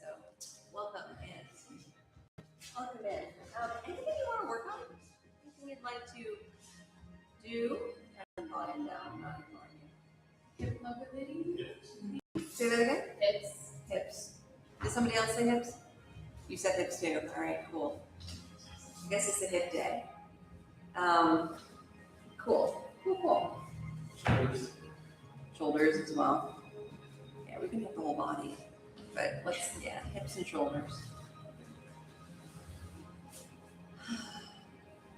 So welcome in. Welcome in. Anything you want to work on? Anything you'd like to do? And bottom down, not ignoring you. Hip mobility. Say that again? Hips. Hips. Did somebody else say hips? You said hips too. All right, cool. I guess it's a hip day. Cool. Shoulders as well. Yeah, we can hit the whole body. But hips and shoulders.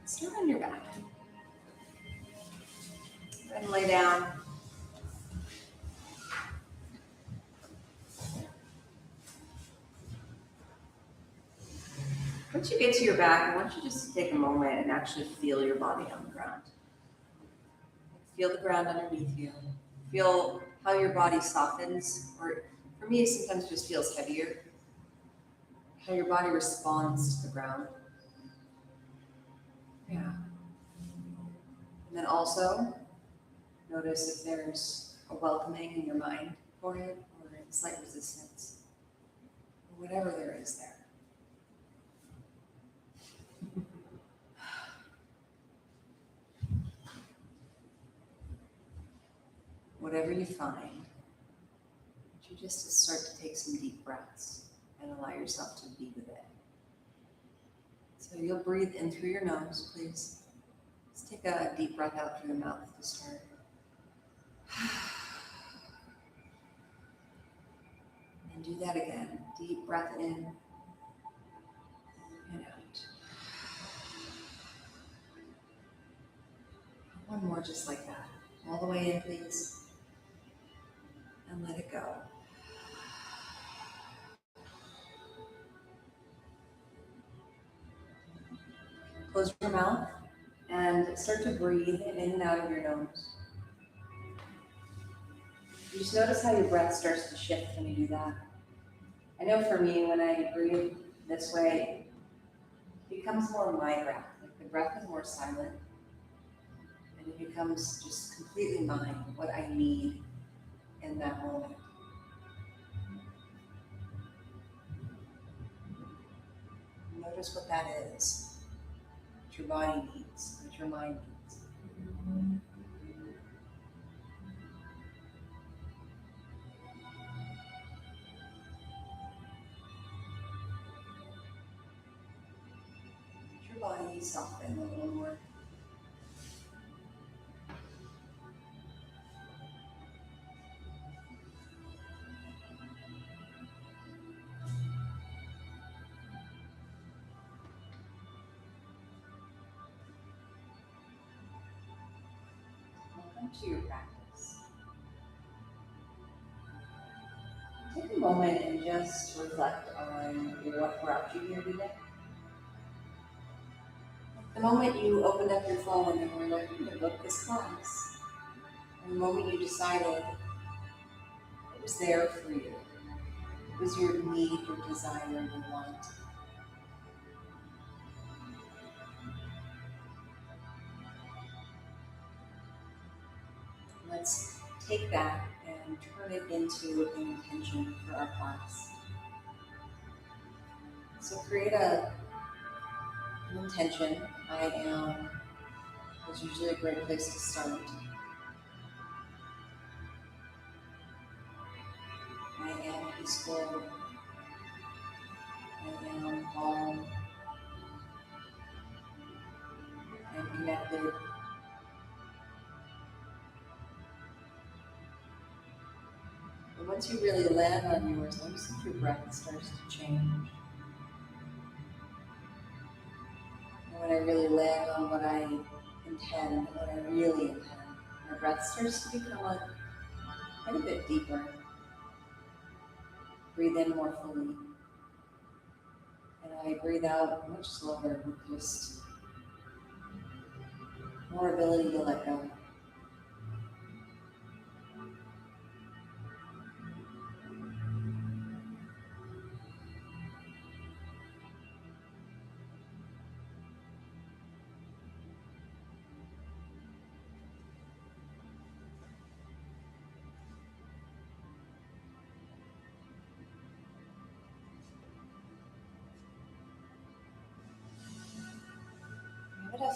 Start on your back. Go ahead and lay down. Once you get to your back, I want you just to take a moment and actually feel your body on the ground. Feel the ground underneath you. Feel how your body softens, or for me, it sometimes just feels heavier. How your body responds to the ground. Yeah. And then also, notice if there's a welcoming in your mind for it, or a slight resistance, or whatever there is there. Whatever you find, you just start to take some deep breaths and allow yourself to be with it. So you'll breathe in through your nose, please. Let's take a deep breath out through the mouth to start. And do that again. Deep breath in and out. One more just like that. All the way in, please. And let it go. Close your mouth and start to breathe in and out of your nose. You just notice how your breath starts to shift when you do that. I know for me, when I breathe this way, it becomes more my breath. Like the breath is more silent, and it becomes just completely mine, what I need in that moment. Notice what that is, what your body needs, what your mind needs. Let your body soften a little more. To your practice. Take a moment and just reflect on what brought you here today. The moment you opened up your phone and were like, I'm going to book this class. And the moment you decided it was there for you. It was your need, your desire, your want. Let's take that and turn it into an intention for our class. So create an intention. I am is usually a great place to start. I am peaceful. I am calm. I am connected. And once you really land on yours, notice if your breath starts to change. And when I really land on what I intend, what I really intend, my breath starts to become quite a bit deeper. Breathe in more fully. And I breathe out much slower with just more ability to let go.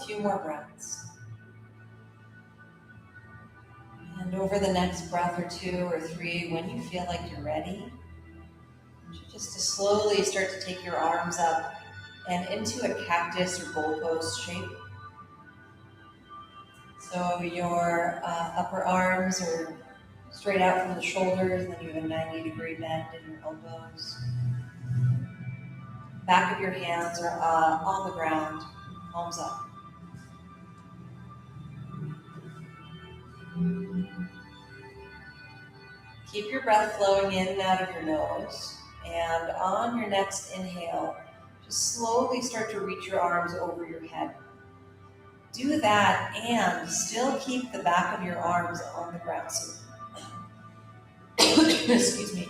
few more breaths. And over the next breath or two or three, when you feel like you're ready, just to slowly start to take your arms up and into a cactus or goalpost shape. So your upper arms are straight out from the shoulders, and then you have a 90-degree bend in your elbows. Back of your hands are on the ground, palms up. Keep your breath flowing in and out of your nose. And on your next inhale, just slowly start to reach your arms over your head. Do that and still keep the back of your arms on the ground. So, excuse me.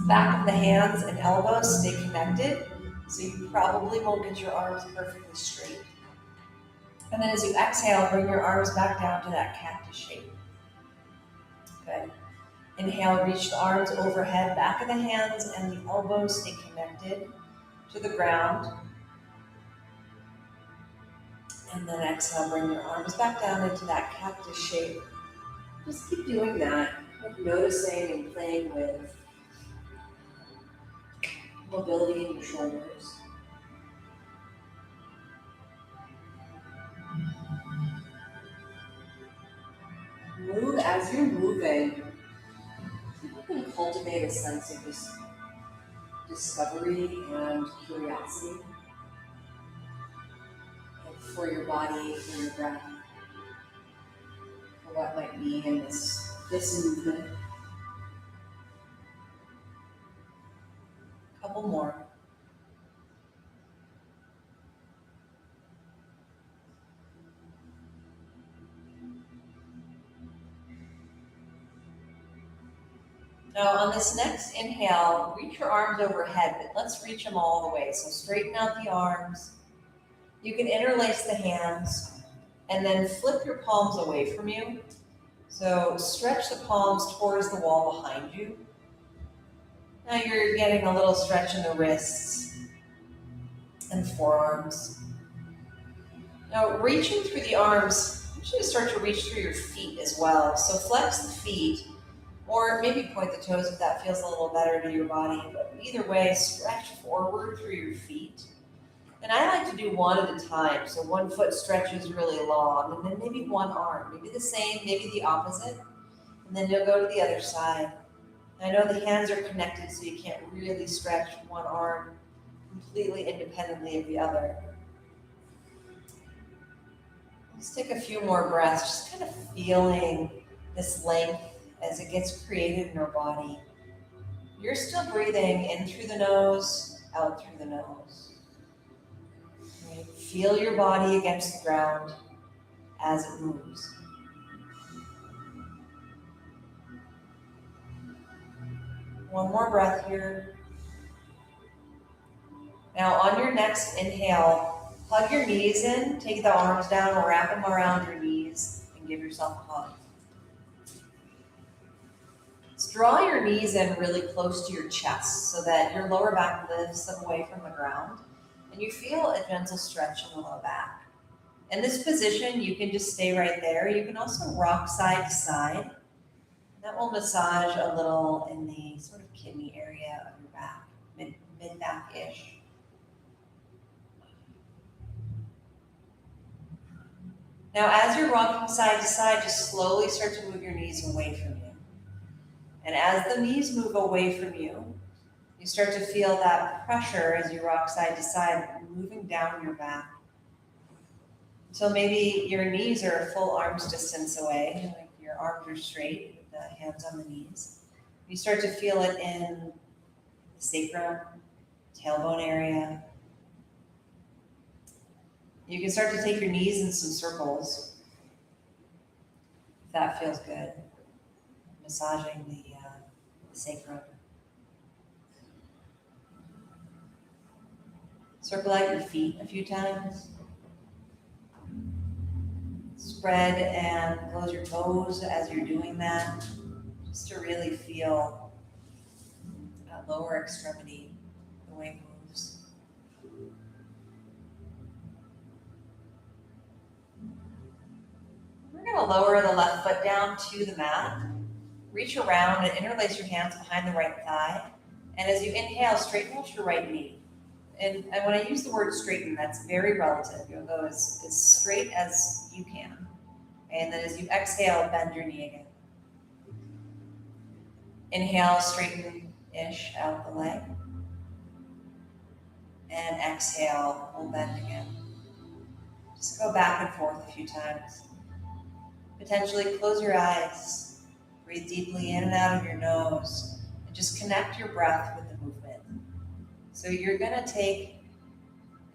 Back of the hands and elbows stay connected, so you probably won't get your arms perfectly straight. And then as you exhale, bring your arms back down to that cactus shape. Good. Inhale, reach the arms overhead, back of the hands and the elbows stay connected to the ground. And then exhale, bring your arms back down into that cactus shape. Just keep doing that, noticing and playing with mobility in your shoulders. Move as you're moving. You can cultivate a sense of just discovery and curiosity for your body, for your breath, for what might be in this movement. A couple more. Now on this next inhale, reach your arms overhead, but let's reach them all the way. So straighten out the arms. You can interlace the hands and then flip your palms away from you. So stretch the palms towards the wall behind you. Now you're getting a little stretch in the wrists and forearms. Now reaching through the arms, you should start to reach through your feet as well. So flex the feet, or maybe point the toes if that feels a little better to your body. But either way, stretch forward through your feet. And I like to do one at a time. So one foot stretches really long, and then maybe one arm, maybe the same, maybe the opposite. And then you'll go to the other side. I know the hands are connected, so you can't really stretch one arm completely independently of the other. Let's take a few more breaths, just kind of feeling this length as it gets created in our body. You're still breathing in through the nose, out through the nose. Right? Feel your body against the ground as it moves. One more breath here. Now on your next inhale, hug your knees in, take the arms down, wrap them around your knees, and give yourself a hug. Let's draw your knees in really close to your chest so that your lower back lifts them away from the ground, and you feel a gentle stretch in the low back. In this position, you can just stay right there. You can also rock side to side. That will massage a little in the sort of kidney area of your back, mid-back-ish. Now, as you're rocking side to side, just slowly start to move your knees away from you. And as the knees move away from you, you start to feel that pressure as you rock side to side, moving down your back. So maybe your knees are a full arm's distance away, like your arms are straight, with the hands on the knees. You start to feel it in the sacrum, tailbone area. You can start to take your knees in some circles, if that feels good. Massaging the sacrum. Circle out your feet a few times. Spread and close your toes as you're doing that, just to really feel that lower extremity, the way it moves. to lower the left foot down to the mat. Reach around and interlace your hands behind the right thigh. And as you inhale, straighten out your right knee. And when I use the word straighten, that's very relative. You'll go as straight as you can. And then as you exhale, bend your knee again. Inhale, straighten-ish out the leg. And exhale, we'll bend again. Just go back and forth a few times. Potentially close your eyes. Breathe deeply in and out of your nose. And just connect your breath with the movement. So you're going to take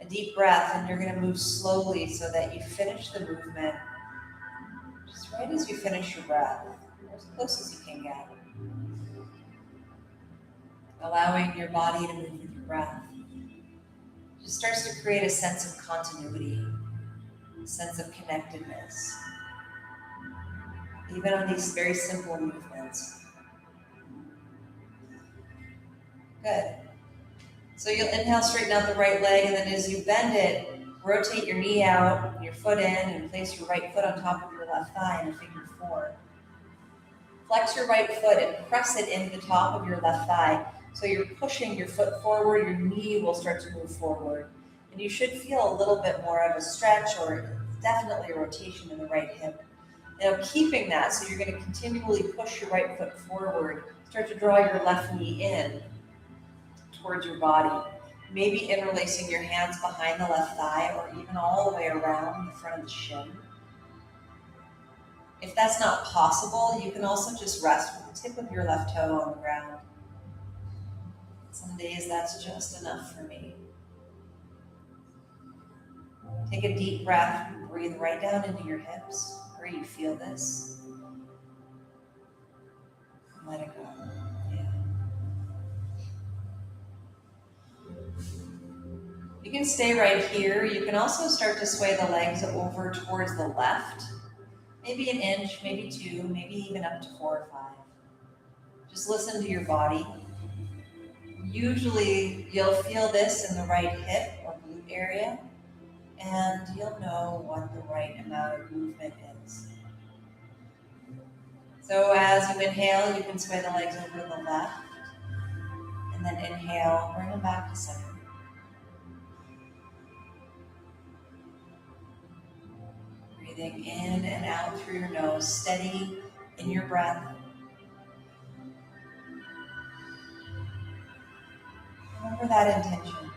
a deep breath and you're going to move slowly so that you finish the movement just right as you finish your breath, or as close as you can get. Allowing your body to move with your breath just starts to create a sense of continuity, a sense of connectedness, even on these very simple movements. Good. So you'll inhale, straighten out the right leg, and then as you bend it, rotate your knee out, your foot in, and place your right foot on top of your left thigh in a figure 4. Flex your right foot and press it into the top of your left thigh. So you're pushing your foot forward, your knee will start to move forward. And you should feel a little bit more of a stretch or definitely a rotation in the right hip. Now keeping that, so you're going to continually push your right foot forward, start to draw your left knee in towards your body. Maybe interlacing your hands behind the left thigh or even all the way around the front of the shin. If that's not possible, you can also just rest with the tip of your left toe on the ground. Some days that's just enough for me. Take a deep breath, breathe right down into your hips, where you feel this. Let it go. Yeah. You can stay right here. You can also start to sway the legs over towards the left. Maybe an inch, maybe 2, maybe even up to 4 or 5. Just listen to your body. Usually you'll feel this in the right hip or glute area, and you'll know what the right amount of movement is. So as you inhale, you can sway the legs over to the left, and then inhale, bring them back to center. Breathing in and out through your nose, steady in your breath. Remember that intention.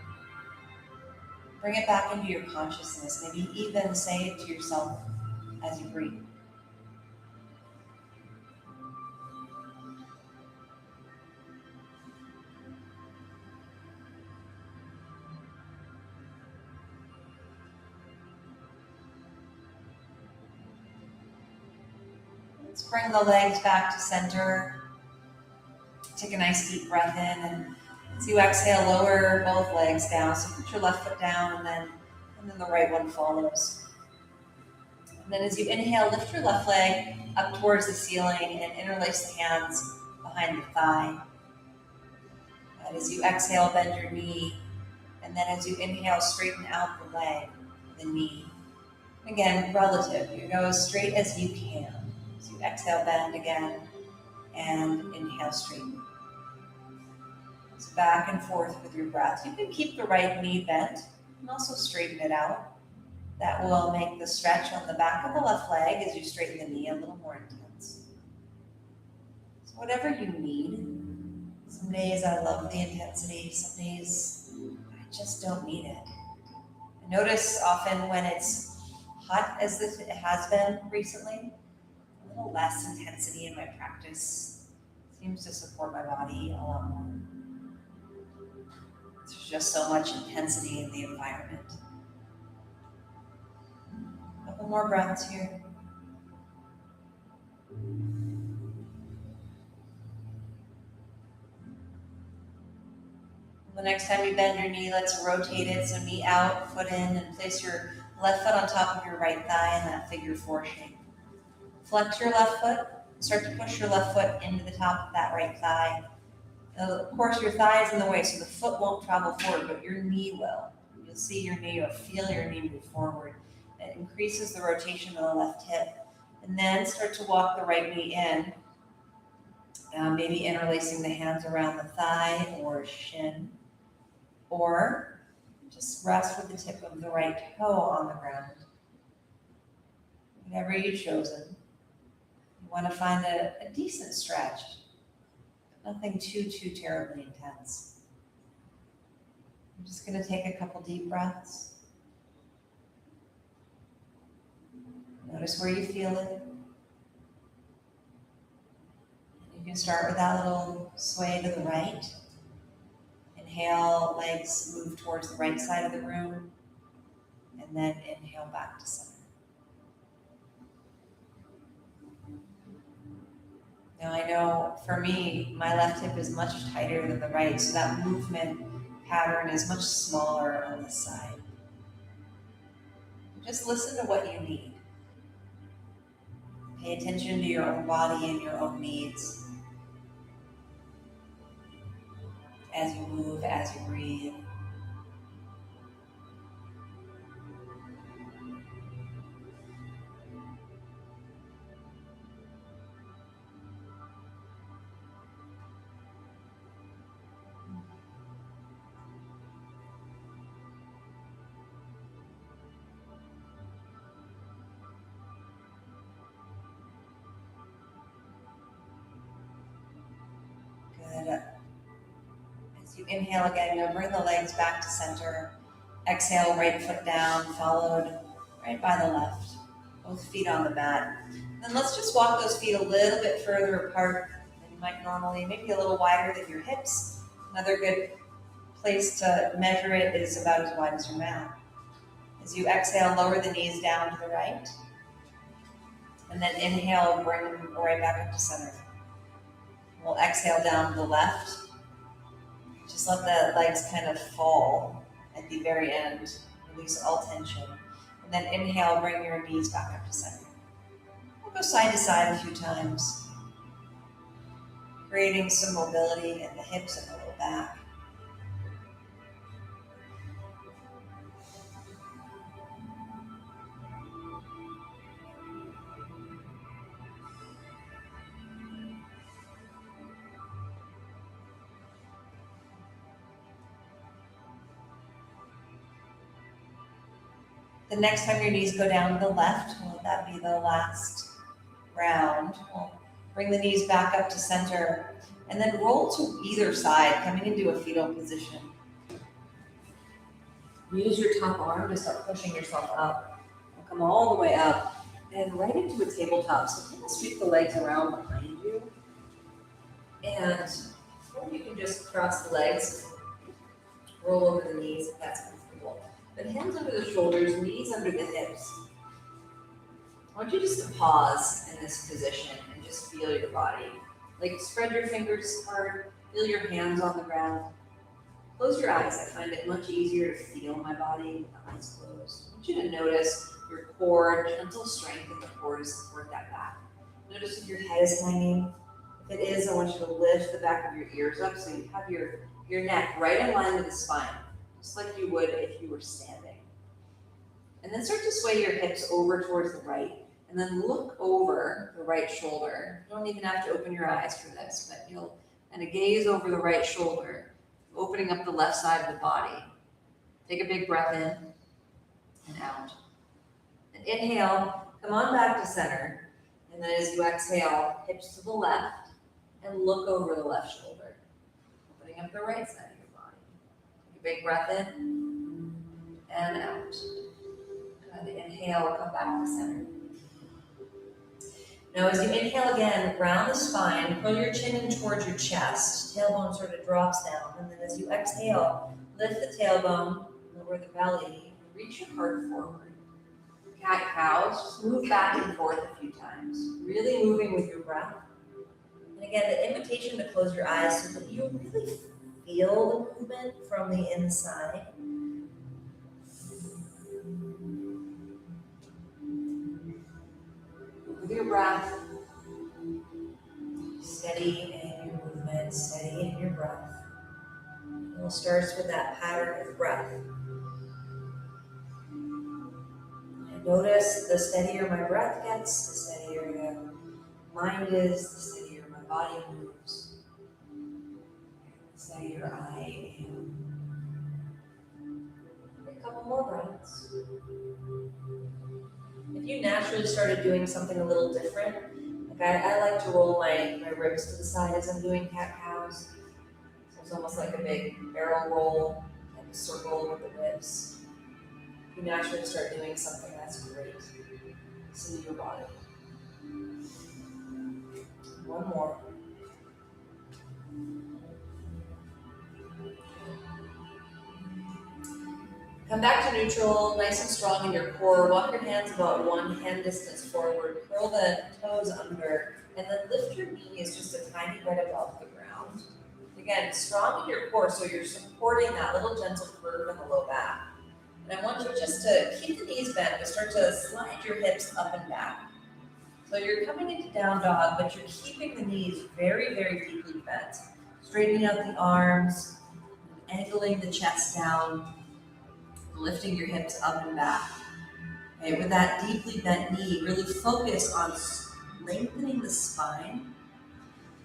Bring it back into your consciousness. Maybe even say it to yourself as you breathe. Let's bring the legs back to center. Take a nice deep breath in, and as you exhale, lower both legs down. So put your left foot down, and then the right one follows. And then as you inhale, lift your left leg up towards the ceiling and interlace the hands behind the thigh. And as you exhale, bend your knee. And then as you inhale, straighten out the leg, the knee. Again, relative. You go as straight as you can. So you exhale, bend again, and inhale, straighten. So back and forth with your breath. You can keep the right knee bent and also straighten it out. That will make the stretch on the back of the left leg as you straighten the knee a little more intense. So whatever you need. Some days I love the intensity, some days I just don't need it. I notice often when it's hot as it has been recently, a little less intensity in my practice seems to support my body a lot more. There's just so much intensity in the environment. A couple more breaths here. The next time you bend your knee, let's rotate it. So knee out, foot in, and place your left foot on top of your right thigh in that figure 4 shape. Flex your left foot. Start to push your left foot into the top of that right thigh. Now, of course, your thigh is in the way, so the foot won't travel forward, but your knee will. You'll see your knee or feel your knee move forward. It increases the rotation of the left hip. And then start to walk the right knee in, maybe interlacing the hands around the thigh or shin, or just rest with the tip of the right toe on the ground. Whatever you've chosen. You want to find a decent stretch, nothing too terribly intense. I'm just going to take a couple deep breaths. Notice where you feel it. You can start with that little sway to the right. Inhale, legs move towards the right side of the room, and then inhale back to center. Now I know for me, my left hip is much tighter than the right, so that movement pattern is much smaller on this side. Just listen to what you need. Pay attention to your own body and your own needs as you move, as you breathe. Good. As you inhale again, you'll bring the legs back to center. Exhale, right foot down, followed right by the left. Both feet on the mat. Then let's just walk those feet a little bit further apart than you might normally, maybe a little wider than your hips. Another good place to measure it is about as wide as your mat. As you exhale, lower the knees down to the right. And then inhale, bring them right back up to center. We'll exhale down to the left. Just let the legs kind of fall at the very end. Release all tension. And then inhale, bring your knees back up to center. We'll go side to side a few times, creating some mobility in the hips and the low back. The next time your knees go down to the left, will that be the last round? We'll bring the knees back up to center and then roll to either side, coming into a fetal position. Use your top arm to start pushing yourself up. We'll come all the way up and right into a tabletop. So kind of sweep the legs around behind you. And or you can just cross the legs, roll over the knees if that's comfortable. But hands under the shoulders, knees under the hips. I want you just to pause in this position and just feel your body. Like spread your fingers apart, feel your hands on the ground. Close your eyes. I find it much easier to feel my body with the eyes closed. I want you to notice your core, gentle strength in the core to support that back. Notice if your head is hanging. If it is, I want you to lift the back of your ears up so you have your neck right in line with the spine, just like you would if you were standing. And then start to sway your hips over towards the right, and then look over the right shoulder. You don't even have to open your eyes for this, but you'll kind of gaze over the right shoulder, opening up the left side of the body. Take a big breath in and out. And inhale, come on back to center. And then as you exhale, hips to the left, and look over the left shoulder, opening up the right side of your body. Take a big breath in and out. And inhale, come back to center. Now as you inhale again, round the spine, pull your chin in towards your chest. Tailbone sort of drops down. And then as you exhale, lift the tailbone, lower the belly, and reach your heart forward. Cat-cows, just move back and forth a few times, really moving with your breath. And again, the invitation to close your eyes so that you really feel the movement from the inside. With your breath, steady in your movement, steady in your breath. It all starts with that pattern of breath. And Notice the steadier my breath gets, the steadier the mind is, the steadier my body moves, the steadier I am. A couple more breaths. If you naturally started doing something a little different, like I like to roll my ribs to the side as I'm doing cat-cows. So it's almost like a big barrel roll, like a circle with the ribs. If you naturally start doing something, that's great. See your body. One more. Come back to neutral, nice and strong in your core. Walk your hands about one hand distance forward. Curl the toes under, and then lift your knees just a tiny bit above the ground. Again, strong in your core, so you're supporting that little gentle curve in the low back. And I want you just to keep the knees bent, but start to slide your hips up and back. So you're coming into down dog, but you're keeping the knees very, very deeply bent. Straightening out the arms, angling the chest down, lifting your hips up and back. Okay, with that deeply bent knee, really focus on lengthening the spine.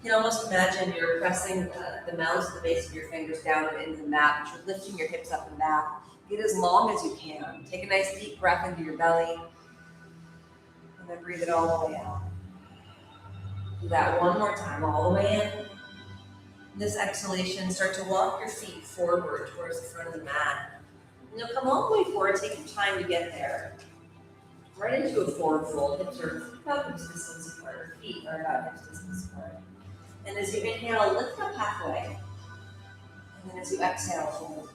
You can almost imagine you're pressing the mounds of the base of your fingers down into the mat, but you're lifting your hips up and back. Get as long as you can. Take a nice deep breath into your belly, and then breathe it all the way out. Do that one more time, all the way in. This exhalation, start to walk your feet forward towards the front of the mat. And you'll come all the way forward, take your time to get there. Right into a forward fold. Hips are about hips distance apart, feet are about hips distance apart. And as you inhale, lift up halfway. And then as you exhale, fold.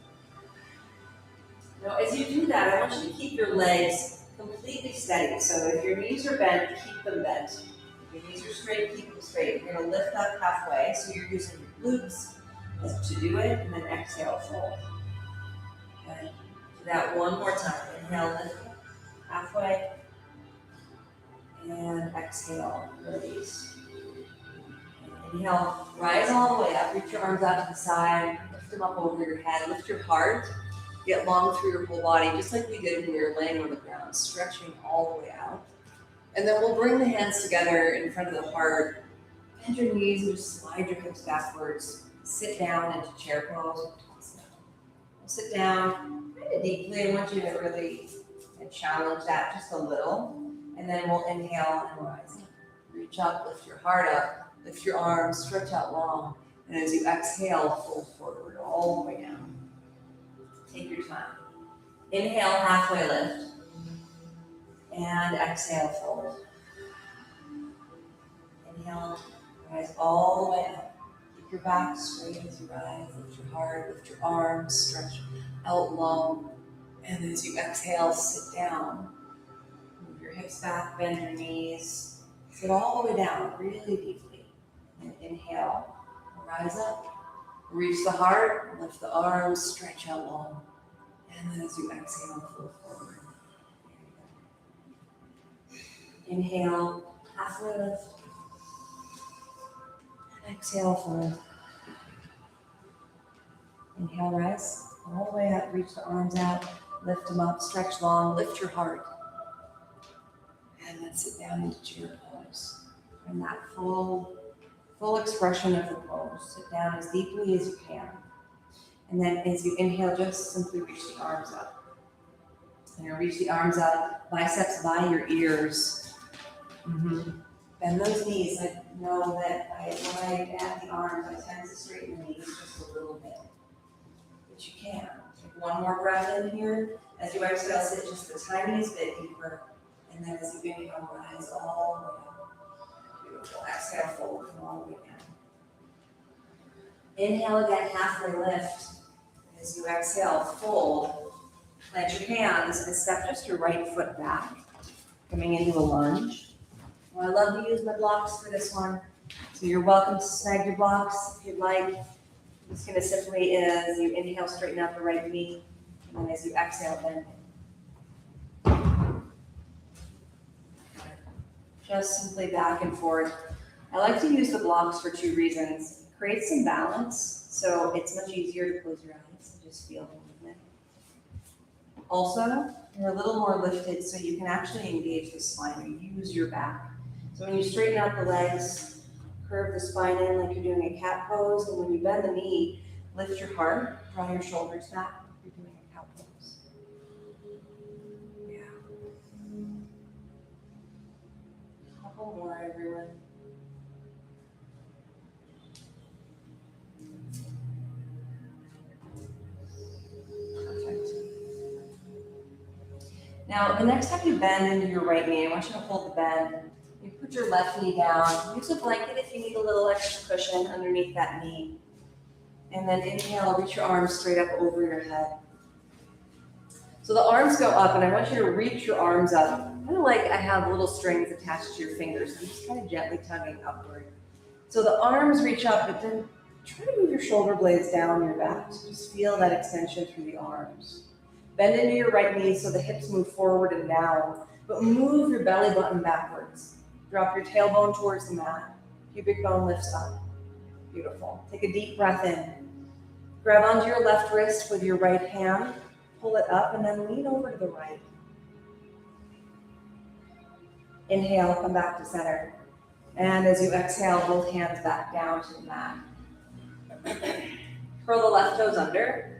Now, as you do that, I want you to keep your legs completely steady. So if your knees are bent, keep them bent. If your knees are straight, keep them straight. You're going to lift up halfway, so you're using your glutes to do it, and then exhale, fold. Okay. Do that one more time. Inhale, lift up halfway, and exhale, release. Inhale, rise all the way up, reach your arms out to the side, lift them up over your head, lift your heart, get long through your whole body, just like we did when we were laying on the ground, stretching all the way out. And then we'll bring the hands together in front of the heart, bend your knees and just slide your hips backwards, sit down into chair pose. We'll sit down kind of deeply. I want you to really challenge that just a little, and then we'll inhale and rise up. Reach up, lift your heart up, lift your arms, stretch out long, and as you exhale, fold forward all the way down. Take your time. Inhale, halfway lift, and exhale, fold. Inhale, rise all the way up. Keep your back straight as you rise, lift your heart, lift your arms, stretch out long, and as you exhale, sit down. Move your hips back, bend your knees, sit all the way down, really deeply. And inhale, rise up, reach the heart, lift the arms, stretch out long. And then as you exhale, fold forward. Inhale, halfway lift. And exhale, fold. Inhale, rise all the way up, reach the arms out, lift them up, stretch long, lift your heart. And then sit down into chair pose. And that full expression of the pose. Sit down as deeply as you can. And then as you inhale, just simply reach the arms up. And you'll reach the arms up, biceps by your ears. Bend those knees. I know that when I add the arms, I tend to straighten the knees just a little bit. But you can. Take one more breath in here. As you exhale, sit just the tiniest bit deeper. And then as you inhale, rise all the way up. Beautiful. Exhale, fold, come all the way down. Inhale again, halfway lift. As you exhale, fold. Plant your hands and step just your right foot back, coming into a lunge. Well, I love to use my blocks for this one. So you're welcome to snag your blocks if you'd like. I'm just going to simply, as you inhale, straighten out the right knee. And then as you exhale, bend it. Just simply back and forth. I like to use the blocks for two reasons. It creates some balance, so it's much easier to close your eyes and just feel the movement. Also, you're a little more lifted so you can actually engage the spine or use your back. So when you straighten out the legs, curve the spine in like you're doing a cat pose, and when you bend the knee, lift your heart, draw your shoulders back, you're doing a cow pose. Yeah. A couple more, everyone. Perfect. Now, the next time you bend into your right knee, I want you to hold the bend. You put your left knee down. Use a blanket if you need a little extra cushion underneath that knee. And then inhale, reach your arms straight up over your head. So the arms go up, and I want you to reach your arms up, kind of like I have little strings attached to your fingers. I'm just kind of gently tugging upward. So the arms reach up, but then try to move your shoulder blades down your back. So just feel that extension through the arms. Bend into your right knee so the hips move forward and down, but move your belly button backwards. Drop your tailbone towards the mat. Pubic bone lifts up. Beautiful. Take a deep breath in. Grab onto your left wrist with your right hand. Pull it up and then lean over to the right. Inhale, come back to center. And as you exhale, both hands back down to the mat. Curl the left toes under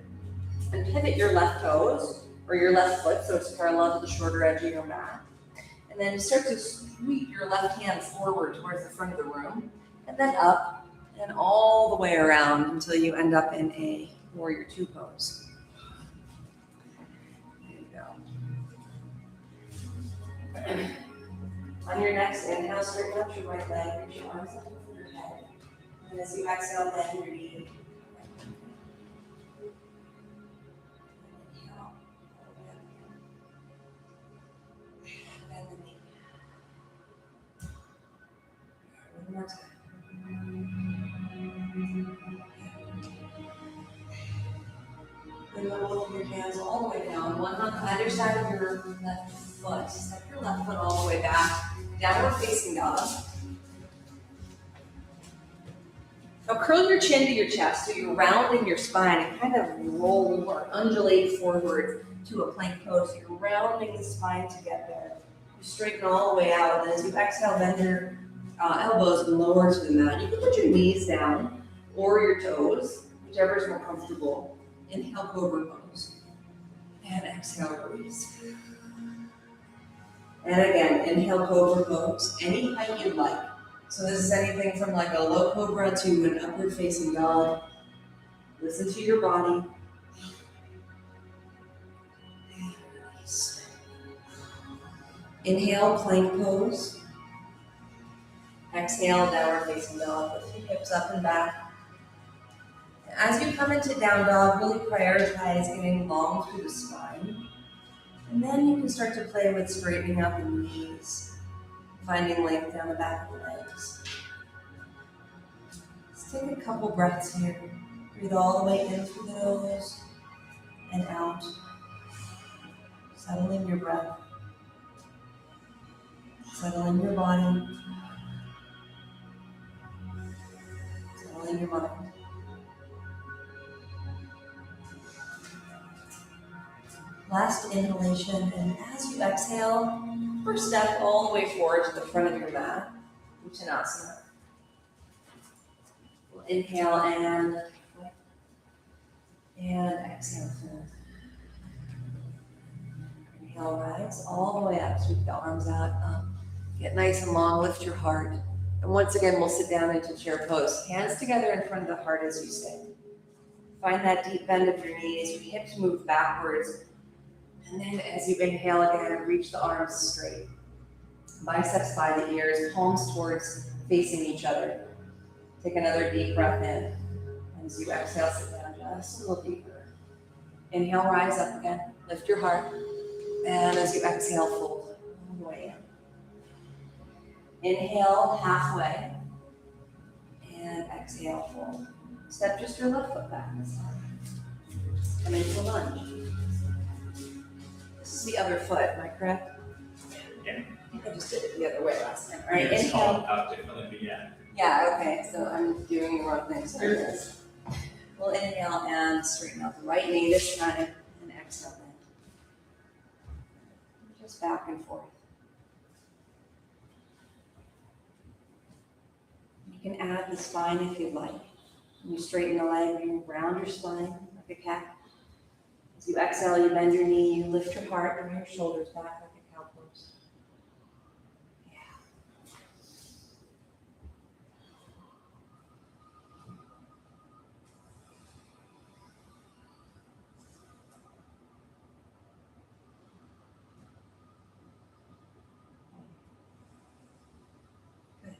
and pivot your left toes or your left foot so it's parallel to the shorter edge of your mat. And then start to sweep your left hand forward towards the front of the room and then up and all the way around until you end up in a warrior two pose. There you go. On your next inhale, straighten up your right leg, reach your arms up over your head. And as you exhale, bend your knee. Inhale. Bend the knee. One more time. Bring both of your hands all the way down, one on either side of your left foot. Step your left foot all the way back. Downward facing dog. Now curl your chin to your chest so you're rounding your spine and kind of roll or undulate forward to a plank pose. So you're rounding the spine to get there. You straighten all the way out, and as you exhale, bend your elbows and lower to the mat. You can put your knees down or your toes, whichever is more comfortable. Inhale, cobra pose. And exhale, release. And again, inhale, cobra pose, any height you'd like. So this is anything from like a low cobra to an upward facing dog. Listen to your body. And release. Inhale, plank pose. Exhale, downward facing dog. Lift your hips up and back. As you come into down dog, really prioritize getting long through the spine. And then you can start to play with straightening up the knees, finding length down the back of the legs. Let's take a couple breaths here. Breathe all the way in through the nose and out. Settling your breath. Settling your body. Settling your mind. Last inhalation, and as you exhale, first step all the way forward to the front of your mat, Uttanasana. We'll inhale and exhale. Inhale, rise all the way up, sweep the arms out, up. Get nice and long, lift your heart. And once again, we'll sit down into chair pose. Hands together in front of the heart as you stay. Find that deep bend of your knees, your hips move backwards. And then as you inhale again, reach the arms straight. Biceps by the ears, palms towards facing each other. Take another deep breath in. And as you exhale, sit down just a little deeper. Inhale, rise up again. Lift your heart. And as you exhale, fold all the way in. Inhale, halfway. And exhale, fold. Step just your left foot back this time. Come into a lunge. This is the other foot, am I correct? Yeah. I think I just did it the other way last time. All right, It's inhale. called out differently, but yeah. Yeah, okay, so I'm doing the wrong thing, so there it is. We'll inhale and straighten out the right knee this time, and exhale Just back and forth. You can add the spine if you'd like. When you straighten the leg, you round your spine like a cat. As you exhale, you bend your knee, you lift your heart, bring your shoulders back like a cow pose. Yeah. Good.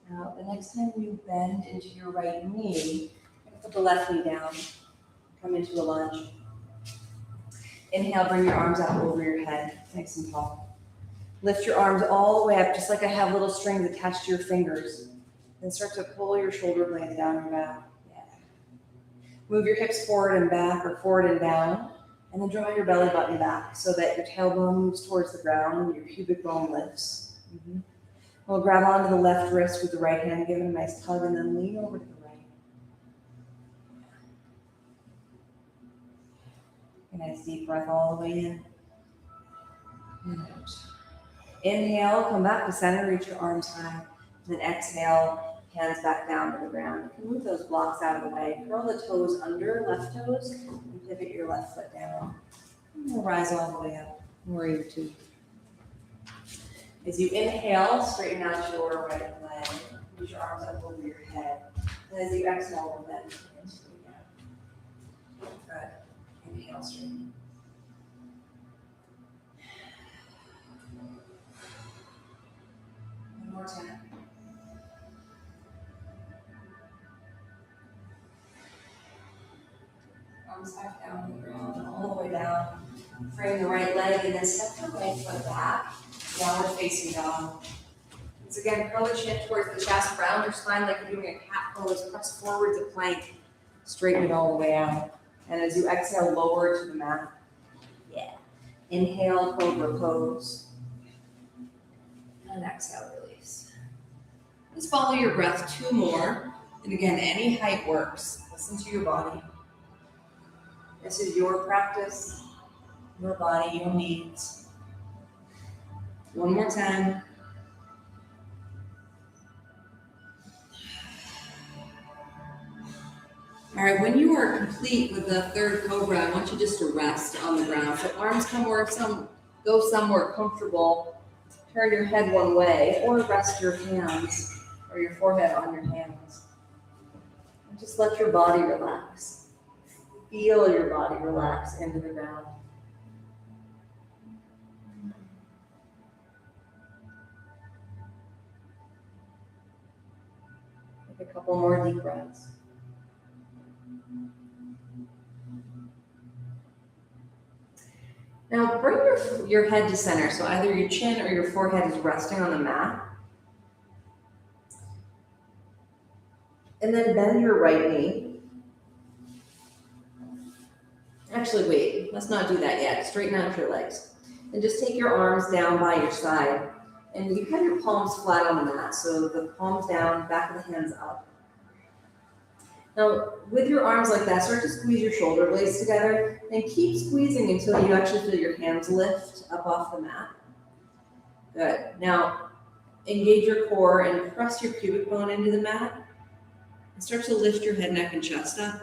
Now, the next time you bend into your right knee, put the left knee down, come into a lunge. Inhale, bring your arms out over your head, nice and tall. Lift your arms all the way up, just like I have little strings attached to your fingers. Then start to pull your shoulder blades down your back. Yeah. Move your hips forward and back, or forward and down, and then draw your belly button back so that your tailbone moves towards the ground and your pubic bone lifts. We'll grab onto the left wrist with the right hand, give it a nice tug, and then lean over to the right. A nice deep breath all the way in and out. Inhale, come back to center, reach your arms high. Then exhale, hands back down to the ground. You can move those blocks out of the way. Curl the toes under, left toes, and pivot your left foot down. And we'll rise all the way up, warrior two. As you inhale, straighten out your right leg. Reach your arms up over your head. And as you exhale, we'll bend your hands again. Good. Inhale, straighten. One more time. Arms back down to the ground, all the way down. Frame the right leg and then step the right foot back. Downward facing dog. Once again, curl the chin towards the chest, round your spine like you're doing a cat pose, press forward to plank, straighten it all the way out. And as you exhale, lower to the mat. Yeah. Inhale, cobra pose. And exhale, release. Just follow your breath, two more. And again, any height works. Listen to your body. This is your practice, your body, your needs. One more time. All right, when you are complete with the third cobra, I want you just to rest on the ground. So arms go somewhere comfortable. Turn your head one way, or rest your hands or your forehead on your hands. And just let your body relax. Feel your body relax into the ground. Take a couple more deep breaths. Now bring your head to center, so either your chin or your forehead is resting on the mat. And then bend your right knee. Actually, wait, let's not do that yet. Straighten out your legs. And just take your arms down by your side. And you have your palms flat on the mat, so the palms down, back of the hands up. Now, with your arms like that, start to squeeze your shoulder blades together and keep squeezing until you actually feel your hands lift up off the mat. Good. Now, engage your core and press your pubic bone into the mat. And start to lift your head, neck, and chest up.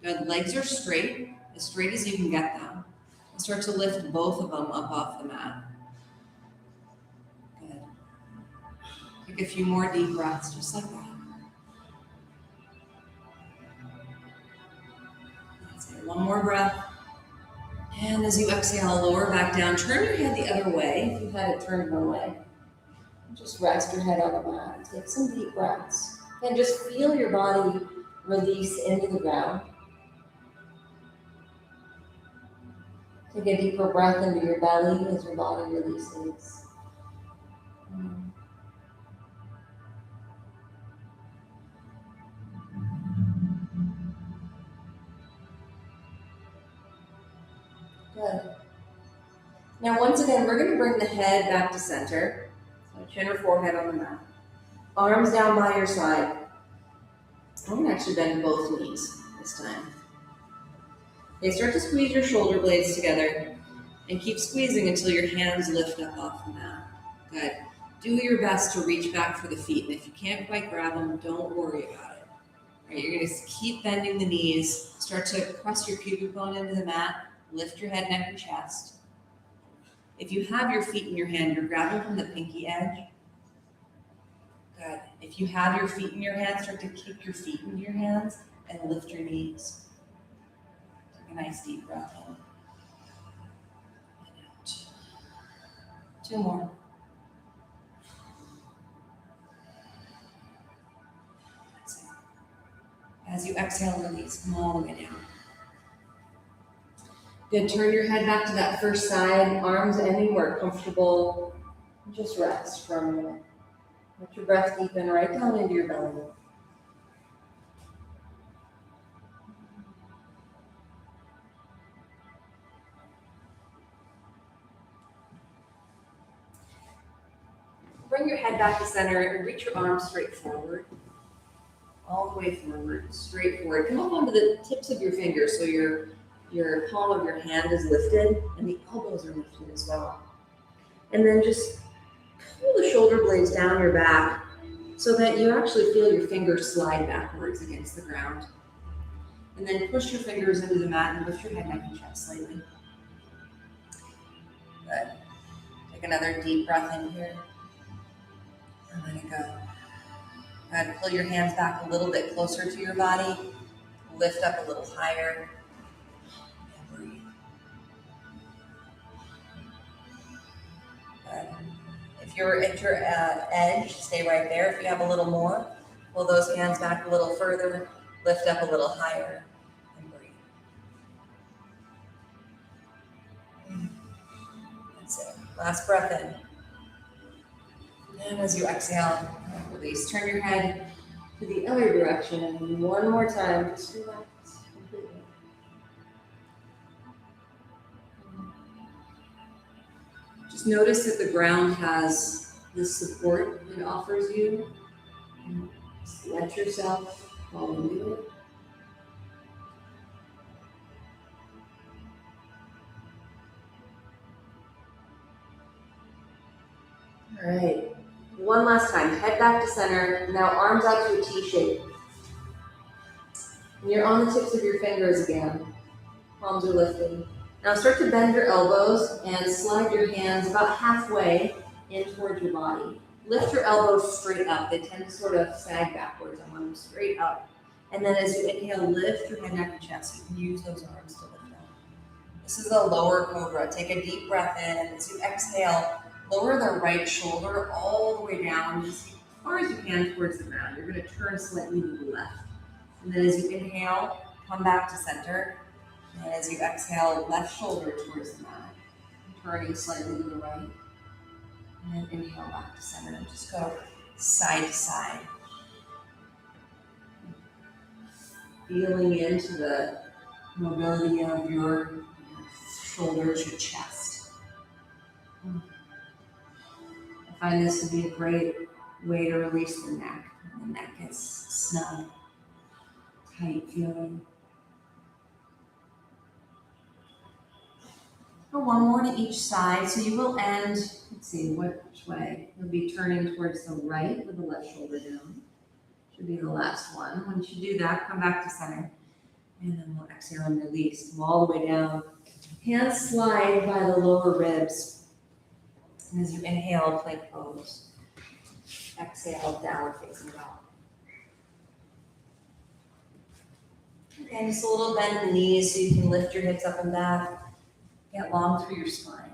Good. Legs are straight as you can get them. And start to lift both of them up off the mat. Good. Take a few more deep breaths, just like that. One more breath. And as you exhale, lower back down. Turn your head the other way if you had it turned one way. Just rest your head on the mat. Take some deep breaths. And just feel your body release into the ground. Take a deeper breath into your belly as your body releases. Good. Now, once again, we're going to bring the head back to center. So chin or forehead on the mat. Arms down by your side. I'm going to actually bend both knees this time. Okay, start to squeeze your shoulder blades together. And keep squeezing until your hands lift up off the mat. Good. Do your best to reach back for the feet. And if you can't quite grab them, don't worry about it. All right, you're going to keep bending the knees. Start to press your pubic bone into the mat. Lift your head, neck, and chest. If you have your feet in your hand, you're grabbing from the pinky edge. Good. If you have your feet in your hands, start to kick your feet into your hands and lift your knees. Take a nice deep breath in. And out. 2 more. Exhale. As you exhale, release. Come all the way down. Good. Turn your head back to that first side, arms anywhere comfortable. Just rest for a minute. Let your breath deepen right down into your belly. Bring your head back to center and reach your arms straight forward. All the way forward, straight forward. Come up onto the tips of your fingers so your palm of your hand is lifted and the elbows are lifted as well. And then just pull the shoulder blades down your back so that you actually feel your fingers slide backwards against the ground. And then push your fingers into the mat and lift your head, neck, and chest slightly. Good. Take another deep breath in here. And let it go. Good. Pull your hands back a little bit closer to your body. Lift up a little higher. And breathe. Good. If you're at your edge, stay right there. If you have a little more, pull those hands back a little further. Lift up a little higher. And breathe. That's it. Last breath in. And as you exhale, release. Turn your head to the other direction. And one more time, just relax completely. Just notice that the ground has this support it offers you. Just let yourself fall into it. All right. One last time, head back to center. Now arms out to a T shape. And you're on the tips of your fingers again. Palms are lifted. Now start to bend your elbows and slide your hands about halfway in towards your body. Lift your elbows straight up. They tend to sort of sag backwards. I want them straight up. And then as you inhale, lift your head, neck, and chest. You can use those arms to lift up. This is a lower cobra. Take a deep breath in. And as you exhale, lower the right shoulder all the way down, just as far as you can towards the ground. You're going to turn slightly to the left. And then as you inhale, come back to center. And as you exhale, left shoulder towards the mat. Turning slightly to the right. And then inhale back to center. And just go side to side. Feeling into the mobility of your shoulders, your chest. I find this to be a great way to release the neck. The neck gets snug, tight feeling. One more to each side. So you will end, let's see, which way? You'll be turning towards the right with the left shoulder down. Should be the last one. Once you do that, come back to center. And then we'll exhale and release. Come all the way down. Hands slide by the lower ribs. And as you inhale, plank pose. Exhale, downward facing dog. Okay, just a little bend in the knees so you can lift your hips up and back. Get long through your spine.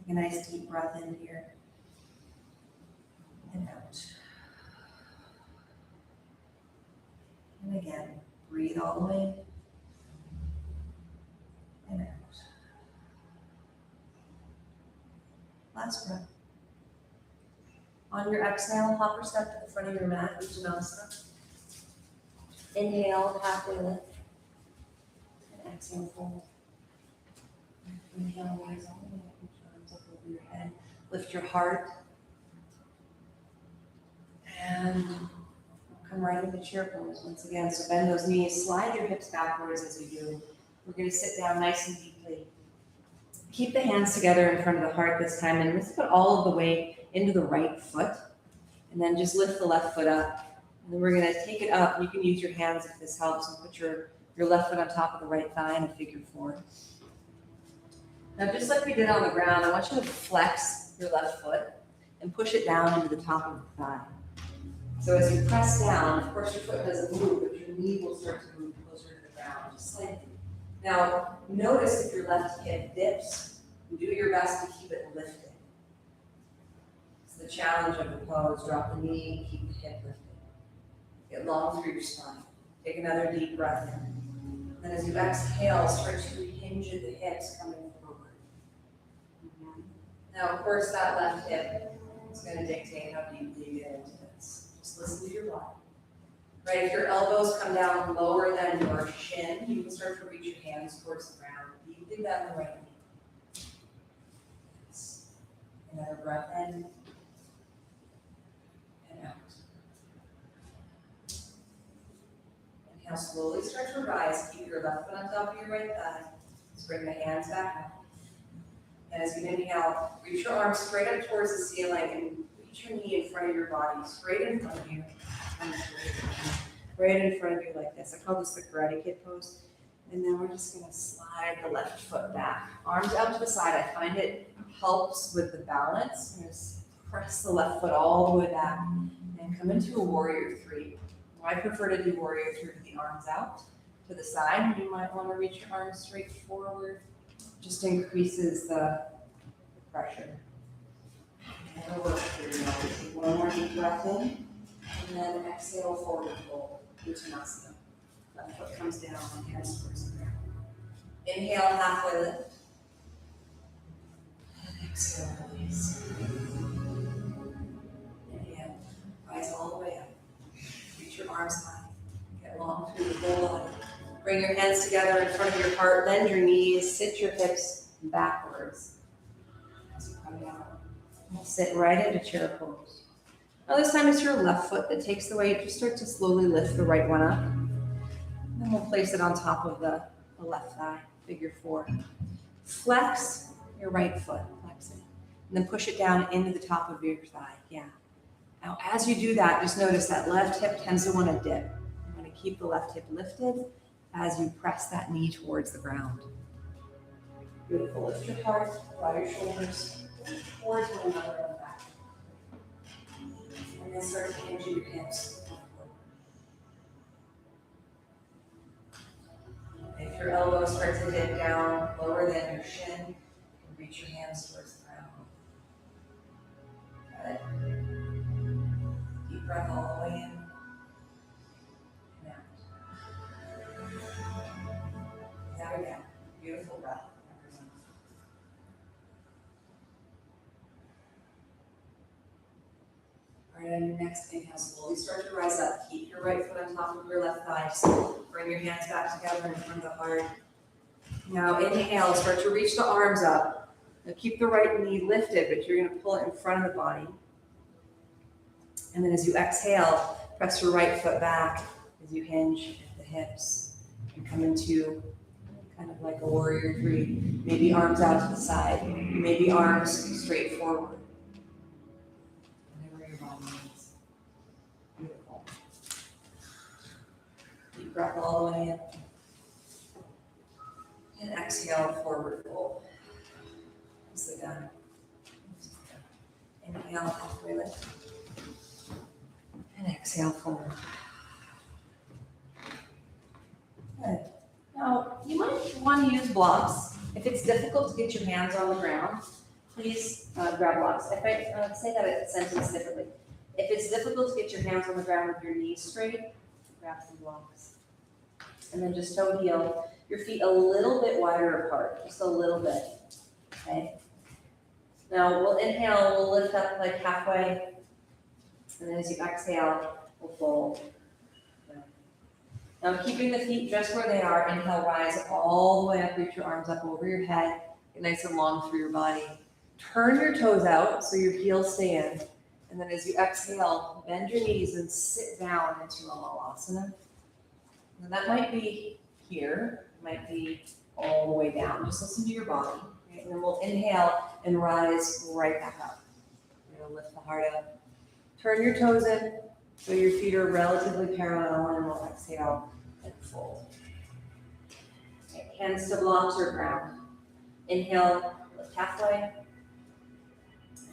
Take a nice deep breath in here. And out. And again, breathe all the way. And out. Last breath. On your exhale, hop or step to the front of your mat, Uttanasana. Inhale, halfway lift. And exhale, fold. Inhale, rise all the way up, reach your arms up over your head. Lift your heart. And come right into chair pose once again. So bend those knees, slide your hips backwards as you do. We're gonna sit down nice and deeply. Keep the hands together in front of the heart this time, and let's put all of the weight into the right foot. And then just lift the left foot up. And then we're gonna take it up. You can use your hands if this helps, and put your left foot on top of the right thigh in a figure 4. Now, just like we did on the ground, I want you to flex your left foot and push it down into the top of the thigh. So as you press down, of course your foot doesn't move, but your knee will start to move closer to the ground, just slightly. Now, notice if your left hip dips, and do your best to keep it lifted. It's the challenge of the pose. Drop the knee, keep the hip lifted. Get long through your spine. Take another deep breath in. Then as you exhale, start to hinge at the hips coming forward. Now, of course, that left hip is going to dictate how deeply you get into this. Just listen to your body. Right, if your elbows come down lower than your shin, you can start to reach your hands towards the ground. Deeply bend the right knee. Yes. Another breath in and out. Inhale slowly, start to rise. Keep your left foot on top of your right thigh. Just bring the hands back up. And as you inhale, reach your arms straight up towards the ceiling and reach your knee in front of your body, straight in front of you. Right in front of you like this. I call this the Karate Kid pose. And then we're just gonna slide the left foot back. Arms out to the side. I find it helps with the balance. Just press the left foot all the way back and come into a warrior 3. I prefer to do warrior 3 with the arms out to the side. You might want to reach your arms straight forward. Just increases the pressure. And we'll work through now. Take one more deep breath in, and then exhale, forward fold, Uttanasana. Left foot comes down and hands towards the ground. Inhale, halfway lift. And exhale, release. Inhale, rise all the way up. Reach your arms high. Get long through the whole body. Bring your hands together in front of your heart, bend your knees, sit your hips backwards. As you come down, we'll sit right into chair pose. Now this time it's your left foot that takes the weight. Just start to slowly lift the right one up. And then we'll place it on top of the left thigh, figure 4. Flex your right foot, flex it. And then push it down into the top of your thigh, yeah. Now as you do that, just notice that left hip tends to want to dip. You want to keep the left hip lifted as you press that knee towards the ground. Beautiful. Lift your heart, draw your shoulders towards one another on the back. And then start to hinge your hips. If your elbows start to dip down lower than your shin, you can reach your hands towards the ground. Good. Deep breath all the way in. Again. Beautiful breath. All right, on your next inhale, slowly start to rise up. Keep your right foot on top of your left thigh. Just bring your hands back together in front of the heart. Now inhale, start to reach the arms up. Now keep the right knee lifted, but you're going to pull it in front of the body. And then as you exhale, press your right foot back as you hinge the hips and come into kind of like a warrior 3. Maybe arms out to the side, maybe arms straight forward. Whatever your body needs. Beautiful. Deep breath all the way in. And exhale, forward fold. Sit down. Inhale, halfway lift. And exhale, forward. Good. Now, you might want to use blocks. If it's difficult to get your hands on the ground, please grab blocks. If I say that sentence differently. If it's difficult to get your hands on the ground with your knees straight, grab some blocks. And then just toe heel, your feet a little bit wider apart, just a little bit, okay? Now, we'll inhale, we'll lift up like halfway, and then as you exhale, we'll fold. Now, keeping the feet just where they are, inhale, rise all the way up, reach your arms up over your head, get nice and long through your body. Turn your toes out so your heels stay in. And then as you exhale, bend your knees and sit down into a malasana. And that might be here, might be all the way down. Just listen to your body. Okay? And then we'll inhale and rise right back up. We're gonna lift the heart up. Turn your toes in so your feet are relatively parallel, and we'll exhale and fold. Okay, hands to blocks or ground. Inhale, lift halfway,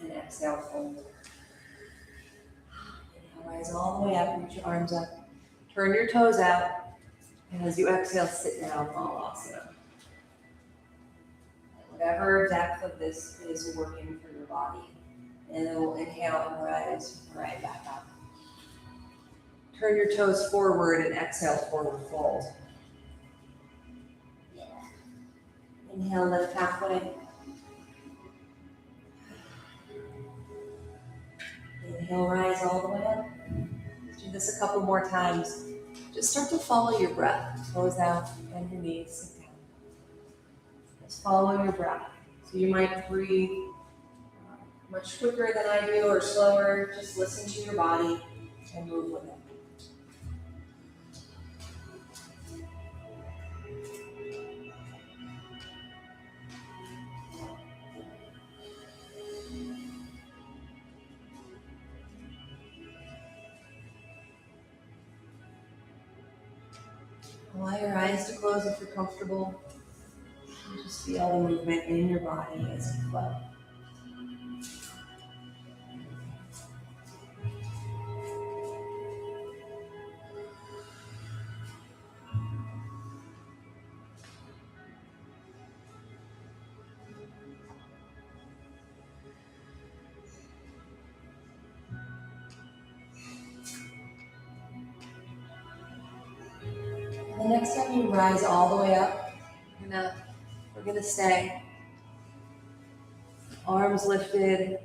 and exhale, fold. Inhale, rise all the way up, reach your arms up. Turn your toes out, and as you exhale, sit down, Malasana. Whatever depth of this is working for your body. And then we'll inhale and rise right back up. Turn your toes forward and exhale, forward fold. Yeah. Inhale, lift halfway. Inhale, rise all the way up. Let's do this a couple more times. Just start to follow your breath. Toes out, bend your knees, sit down. Just follow your breath. So you might breathe much quicker than I do or slower. Just listen to your body and move with it. Allow your eyes to close if you're comfortable. And just feel the movement in your body as you flow. The next time you rise all the way up, we're gonna stay. Arms lifted,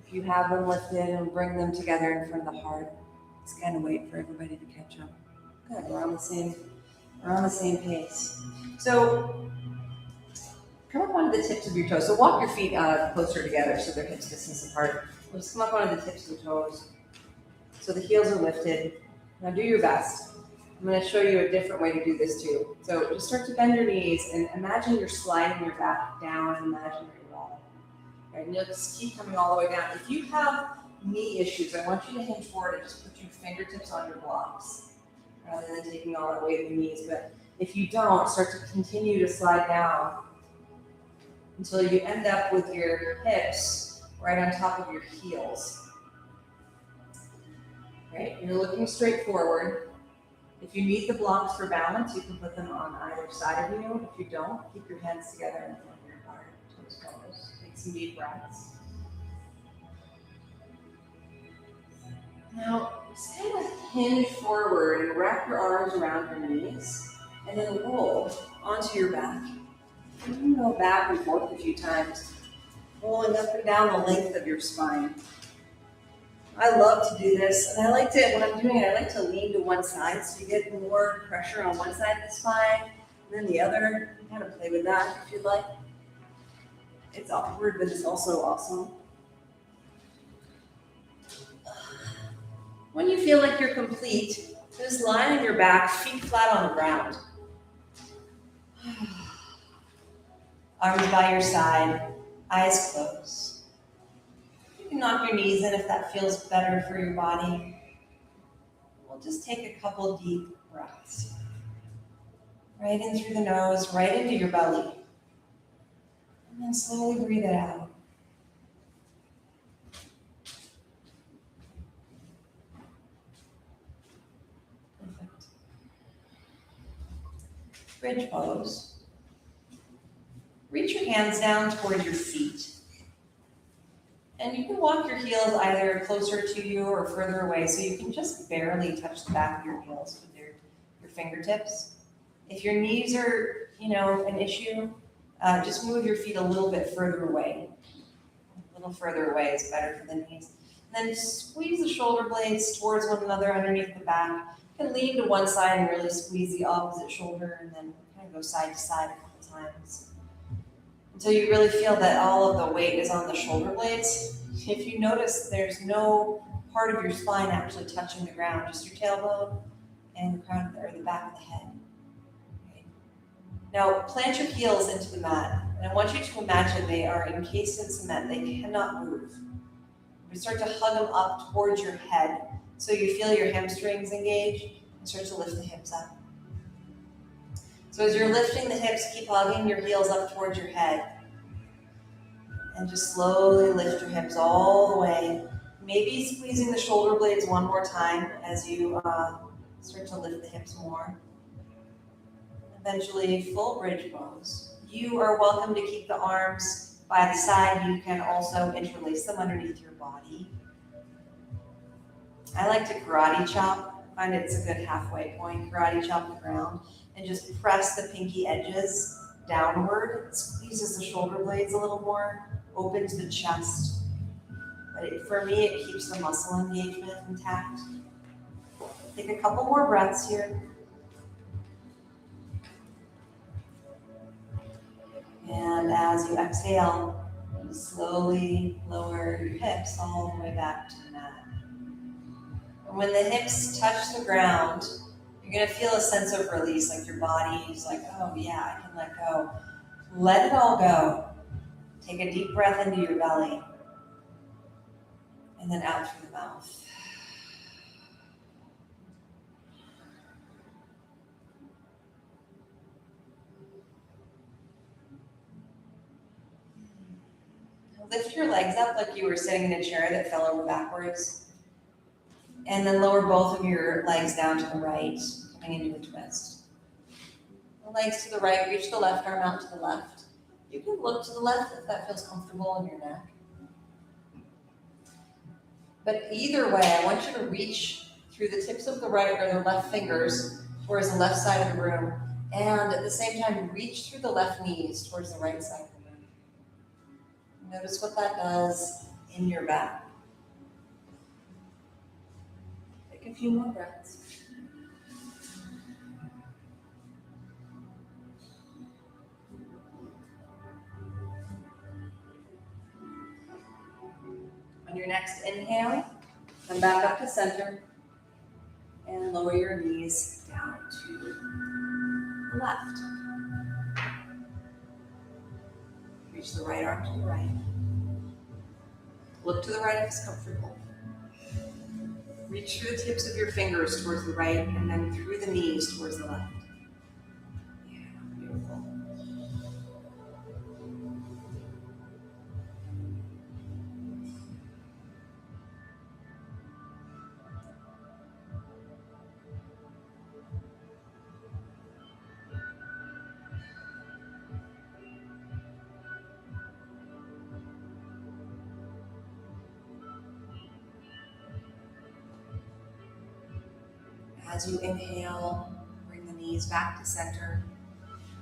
if you have them lifted, and bring them together in front of the heart. Just kind of wait for everybody to catch up. Good, we're on the same pace. So come up onto the tips of your toes. So walk your feet closer together so they're hips distance apart. Just come up onto the tips of the toes. So the heels are lifted. Now do your best. I'm going to show you a different way to do this too. So just start to bend your knees and imagine you're sliding your back down an imaginary wall. Right? And you'll just keep coming all the way down. If you have knee issues, I want you to hinge forward and just put your fingertips on your blocks rather than taking all that weight in the knees. But if you don't, start to continue to slide down until you end up with your hips right on top of your heels. Right? You're looking straight forward. If you need the blocks for balance, you can put them on either side of you. If you don't, keep your hands together in front of your heart. Toes closed. Take some deep breaths. Now, just kind of hinge forward and wrap your arms around your knees, and then roll onto your back. You can go back and forth a few times, rolling up and down the length of your spine. I love to do this, and I like to, when I'm doing it, I like to lean to one side so you get more pressure on one side of the spine, and then the other. You kind of play with that if you'd like. It's awkward, but it's also awesome. When you feel like you're complete, just lie on your back, feet flat on the ground. Arms by your side, eyes closed. You can knock your knees in if that feels better for your body. We'll just take a couple deep breaths. Right in through the nose, right into your belly. And then slowly breathe it out. Perfect. Bridge pose. Reach your hands down toward your feet. And you can walk your heels either closer to you or further away, so you can just barely touch the back of your heels with your fingertips. If your knees are, an issue, just move your feet a little bit further away. A little further away is better for the knees. And then squeeze the shoulder blades towards one another underneath the back. You can lean to one side and really squeeze the opposite shoulder, and then kind of go side to side a couple times. Until you really feel that all of the weight is on the shoulder blades. If you notice there's no part of your spine actually touching the ground, just your tailbone and the crown or the back of the head. Okay. Now plant your heels into the mat, and I want you to imagine they are encased in cement. They cannot move. You start to hug them up towards your head so you feel your hamstrings engage and start to lift the hips up. So as you're lifting the hips, keep hugging your heels up towards your head. And just slowly lift your hips all the way. Maybe squeezing the shoulder blades one more time as you start to lift the hips more. Eventually, full bridge pose. You are welcome to keep the arms by the side. You can also interlace them underneath your body. I like to karate chop. I find it's a good halfway point. Karate chop the ground and just press the pinky edges downward. It squeezes the shoulder blades a little more, opens the chest. But for me, it keeps the muscle engagement intact. Take a couple more breaths here. And as you exhale, you slowly lower your hips all the way back to the mat. And when the hips touch the ground, you're going to feel a sense of release, like your body is like, oh yeah, I can let go. Let it all go. Take a deep breath into your belly and then out through the mouth. Lift your legs up like you were sitting in a chair that fell over backwards. And then lower both of your legs down to the right, coming into a twist. The legs to the right, reach the left arm out to the left. You can look to the left if that feels comfortable in your neck. But either way, I want you to reach through the tips of the right or the left fingers towards the left side of the room. And at the same time, reach through the left knees towards the right side of the room. Notice what that does in your back. Take a few more breaths. On your next inhale, come back up to center and lower your knees down to the left. Reach the right arm to the right. Look to the right if it's comfortable. Reach through the tips of your fingers towards the right and then through the knees towards the left. Yeah, beautiful. As you inhale, bring the knees back to center.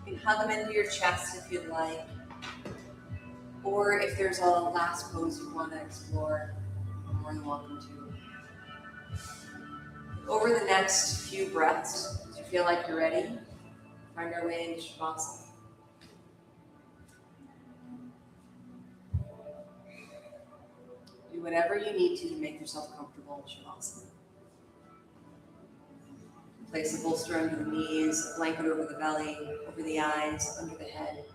You can hug them into your chest if you'd like. Or if there's a last pose you want to explore, you're more than welcome to. Over the next few breaths, as you feel like you're ready, find our way into Shavasana. Do whatever you need to make yourself comfortable in Shavasana. Place a bolster under the knees, a blanket over the belly, over the eyes, under the head.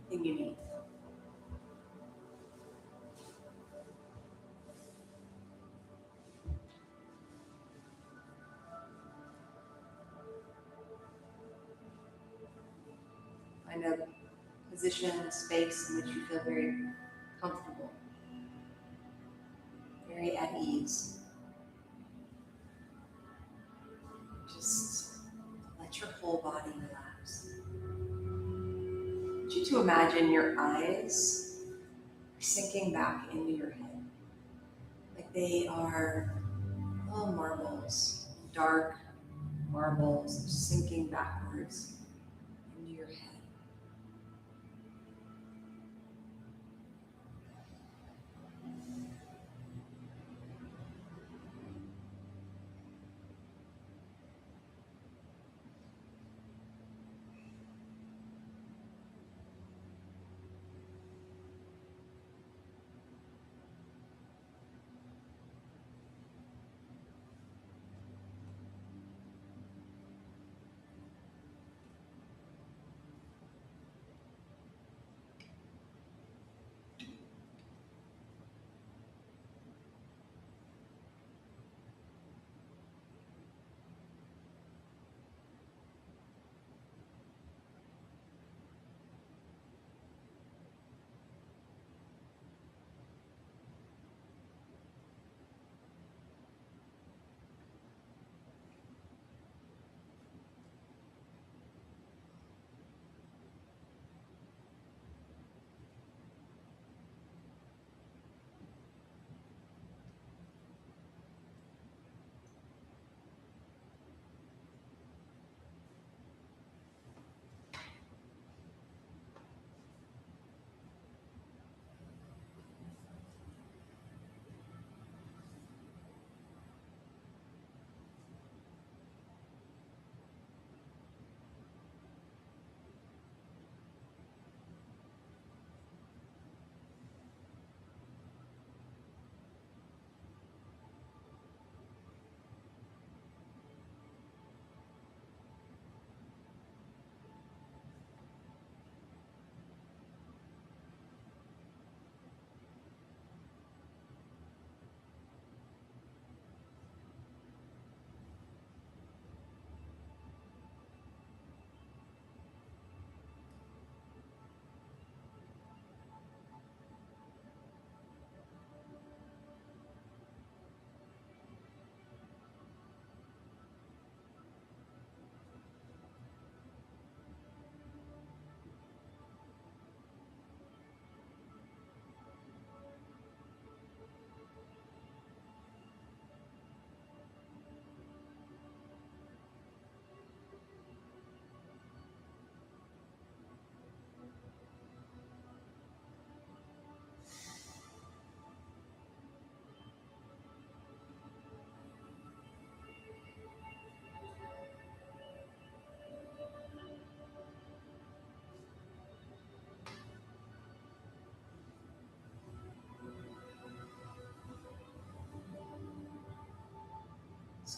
Anything you need. Find a position, a space in which you feel very comfortable, very at ease. Just let your whole body relax. I want you to imagine your eyes are sinking back into your head, like they are little marbles, dark marbles sinking backwards into your head.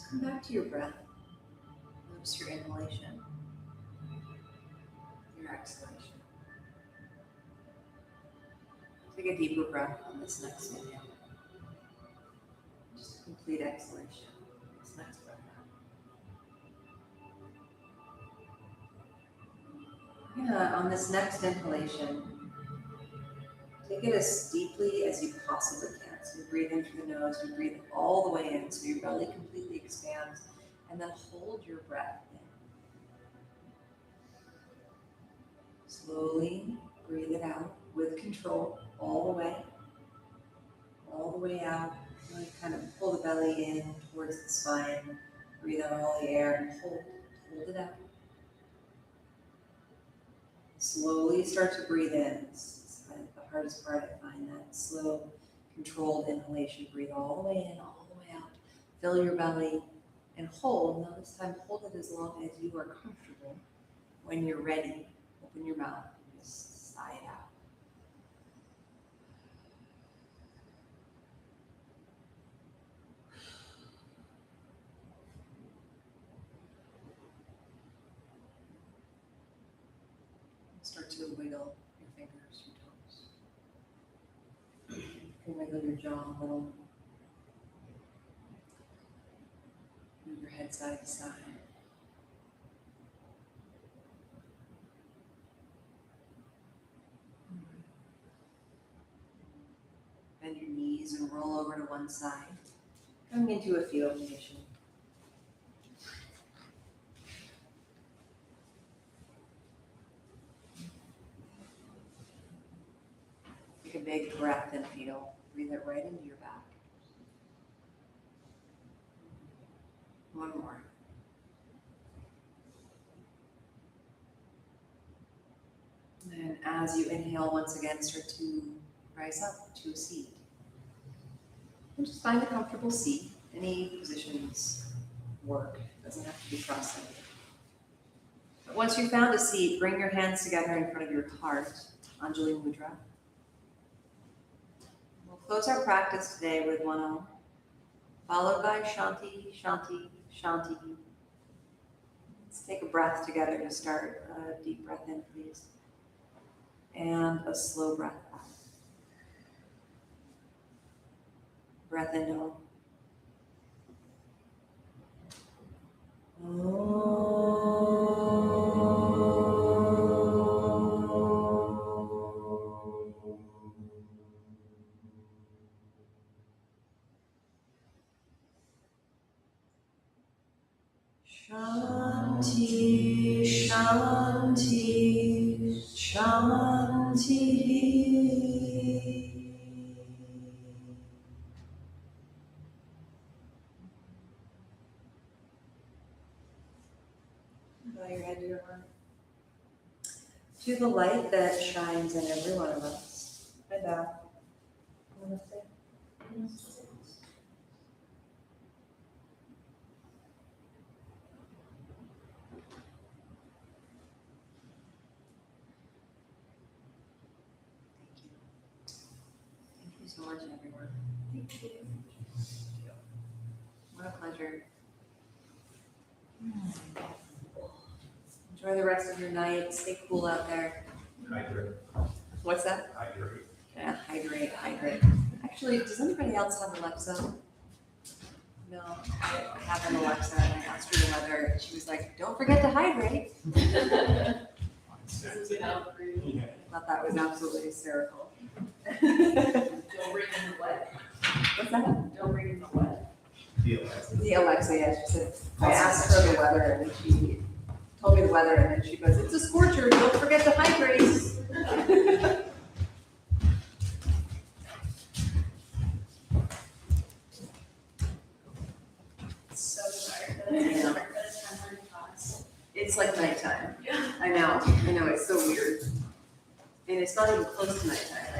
Just come back to your breath. Notice your inhalation, your exhalation. Take a deeper breath on this next inhale. Just a complete exhalation. This next breath out. Yeah, on this next inhalation, take it as deeply as you possibly can. So you breathe in through the nose, you breathe all the way in, so your belly completely expands, and then hold your breath in. Slowly breathe it out with control, all the way out. Really kind of pull the belly in towards the spine, breathe out all the air and hold it out. Slowly start to breathe in. It's kind of the hardest part, I find, that slow, controlled inhalation. Breathe all the way in, all the way out. Fill your belly and hold. Now this time, hold it as long as you are comfortable. When you're ready, open your mouth and just sigh it out. Start to wiggle your fingers, your toes. You can wiggle your jaw a little. Move your head side to side. Bend your knees and roll over to one side. Coming into a fetal position. Take a big breath in fetal. Breathe it right into your back. One more. And as you inhale, once again, start to rise up to a seat. And just find a comfortable seat. Any positions work. It doesn't have to be cross-legged. But once you've found a seat, bring your hands together in front of your heart, Anjali Mudra. We'll close our practice today with one Om, followed by Shanti, Shanti, Shanti. Let's take a breath together to start. A deep breath in, please. And a slow breath out. Breath in, Om. Shanti, Shanti, Shanti. Bow your head to your heart. To the light that shines in every one of us, I bow. Namaste. Namaste. Thank you so much, everyone. Thank you. What a pleasure. Enjoy the rest of your night. Stay cool out there. Hydrate. What's that? Hydrate. Yeah, hydrate, hydrate. Actually, does anybody else have Alexa? No, I have an Alexa and I asked her the weather and she was like, don't forget to hydrate. Yeah. I thought that was absolutely hysterical. Don't bring in the wet. What's that? Don't bring in the wet. Deal. The Alexa, yeah, she said, I asked her the weather and then she told me the weather and then she goes, it's a scorcher, don't forget to hydrate. So tired. It's time for class. It's like nighttime. Yeah. I know, it's so weird. And it's not even close to nighttime.